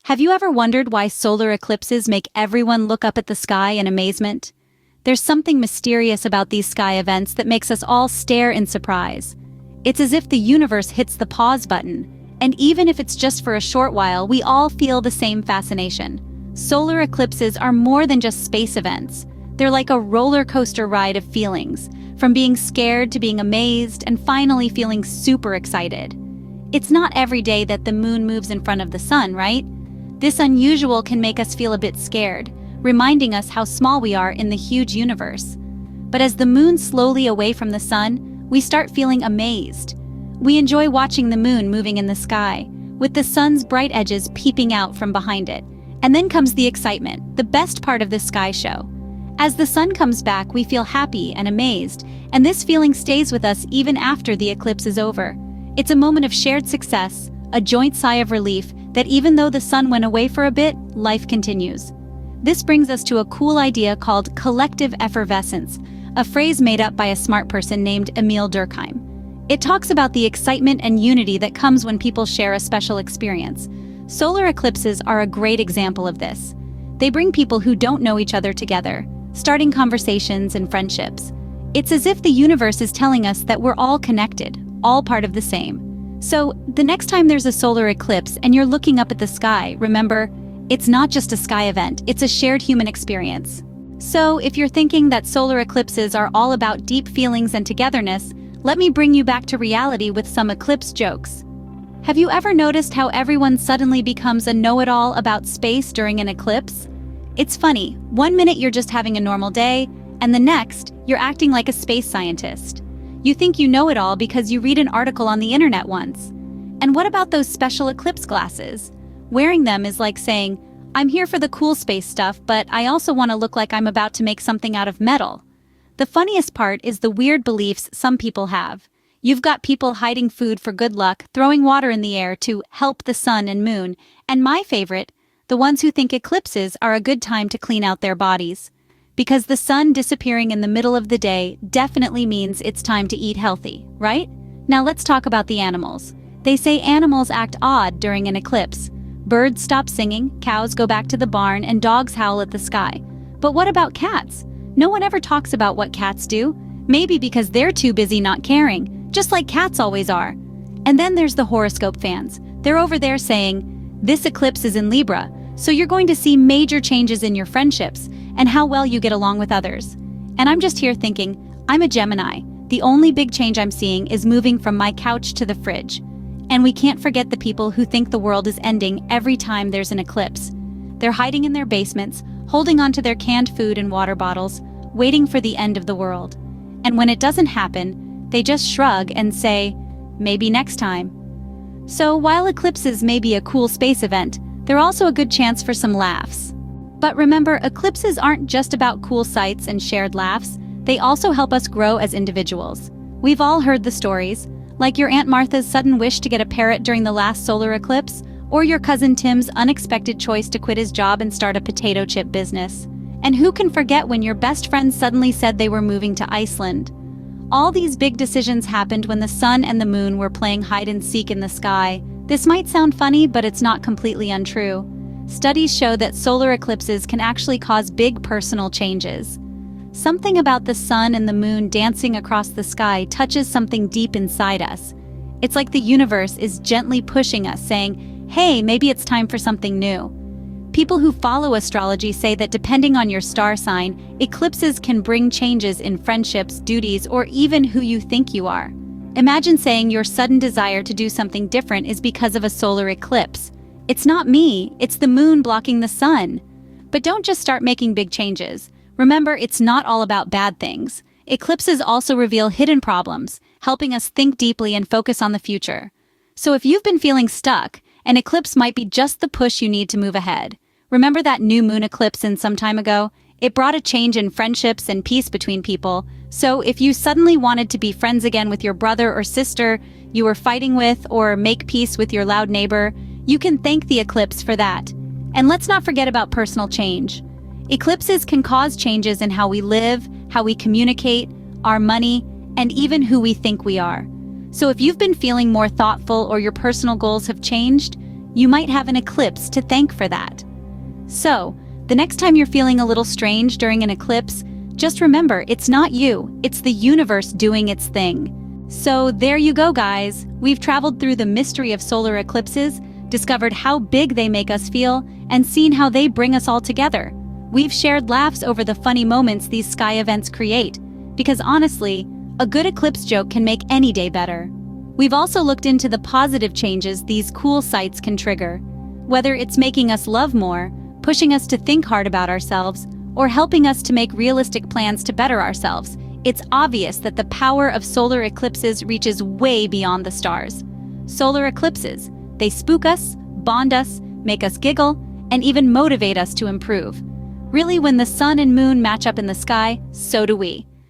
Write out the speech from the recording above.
Have you ever wondered why solar eclipses make everyone look up at the sky in amazement? There's something mysterious about these sky events that makes us all stare in surprise. It's as if the universe hits the pause button, and even if it's just for a short while, we all feel the same fascination. Solar eclipses are more than just space events. They're like a roller coaster ride of feelings, from being scared to being amazed and finally feeling super excited. It's not every day that the moon moves in front of the sun, right? This unusual can make us feel a bit scared, reminding us how small we are in the huge universe. But as the moon slowly away from the sun, we start feeling amazed. We enjoy watching the moon moving in the sky, with the sun's bright edges peeping out from behind it. And then comes the excitement, the best part of this sky show. As the sun comes back, we feel happy and amazed, and this feeling stays with us even after the eclipse is over. It's a moment of shared success, a joint sigh of relief that even though the sun went away for a bit, life continues. This brings us to a cool idea called collective effervescence, a phrase made up by a smart person named Emil Durkheim. It talks about the excitement and unity that comes when people share a special experience. Solar eclipses are a great example of this. They bring people who don't know each other together, starting conversations and friendships. It's as if the universe is telling us that we're all connected, all part of the same. So, the next time there's a solar eclipse and you're looking up at the sky, remember, it's not just a sky event, it's a shared human experience. So, if you're thinking that solar eclipses are all about deep feelings and togetherness, let me bring you back to reality with some eclipse jokes. Have you ever noticed how everyone suddenly becomes a know-it-all about space during an eclipse? It's funny, one minute you're just having a normal day, and the next, you're acting like a space scientist. You think you know it all because you read an article on the internet once. And what about those special eclipse glasses? Wearing them is like saying, I'm here for the cool space stuff, but I also want to look like I'm about to make something out of metal. The funniest part is the weird beliefs some people have. You've got people hiding food for good luck, throwing water in the air to help the sun and moon, and my favorite, the ones who think eclipses are a good time to clean out their bodies. Because the sun disappearing in the middle of the day definitely means it's time to eat healthy, right? Now let's talk about the animals. They say animals act odd during an eclipse. Birds stop singing, cows go back to the barn, and dogs howl at the sky. But what about cats? No one ever talks about what cats do. Maybe because they're too busy not caring, just like cats always are. And then there's the horoscope fans. They're over there saying, this eclipse is in Libra, so you're going to see major changes in your friendships and how well you get along with others. And I'm just here thinking, I'm a Gemini. The only big change I'm seeing is moving from my couch to the fridge. And we can't forget the people who think the world is ending every time there's an eclipse. They're hiding in their basements, holding onto their canned food and water bottles, waiting for the end of the world. And when it doesn't happen, they just shrug and say, maybe next time. So while eclipses may be a cool space event, they're also a good chance for some laughs. But remember, eclipses aren't just about cool sights and shared laughs, they also help us grow as individuals. We've all heard the stories, like your Aunt Martha's sudden wish to get a parrot during the last solar eclipse, or your cousin Tim's unexpected choice to quit his job and start a potato chip business. And who can forget when your best friend suddenly said they were moving to Iceland? All these big decisions happened when the sun and the moon were playing hide and seek in the sky. This might sound funny, but it's not completely untrue. Studies show that solar eclipses can actually cause big personal changes. Something about the sun and the moon dancing across the sky touches something deep inside us. It's like the universe is gently pushing us, saying, hey, maybe it's time for something new. People who follow astrology say that depending on your star sign, eclipses can bring changes in friendships, duties, or even who you think you are. Imagine saying your sudden desire to do something different is because of a solar eclipse. It's not me, it's the moon blocking the sun. But don't just start making big changes. Remember, it's not all about bad things. Eclipses also reveal hidden problems, helping us think deeply and focus on the future. So if you've been feeling stuck, an eclipse might be just the push you need to move ahead. Remember that new moon eclipse in some time ago? It brought a change in friendships and peace between people. So if you suddenly wanted to be friends again with your brother or sister you were fighting with, or make peace with your loud neighbor, you can thank the eclipse for that. And let's not forget about personal change. Eclipses can cause changes in how we live, how we communicate, our money, and even who we think we are. So if you've been feeling more thoughtful or your personal goals have changed, you might have an eclipse to thank for that. So, the next time you're feeling a little strange during an eclipse, just remember it's not you, it's the universe doing its thing. So there you go, guys. We've traveled through the mystery of solar eclipses, discovered how big they make us feel, and seen how they bring us all together. We've shared laughs over the funny moments these sky events create, because honestly, a good eclipse joke can make any day better. We've also looked into the positive changes these cool sights can trigger. Whether it's making us love more, pushing us to think hard about ourselves, or helping us to make realistic plans to better ourselves, it's obvious that the power of solar eclipses reaches way beyond the stars. Solar eclipses, they spook us, bond us, make us giggle, and even motivate us to improve. Really, when the sun and moon match up in the sky, so do we.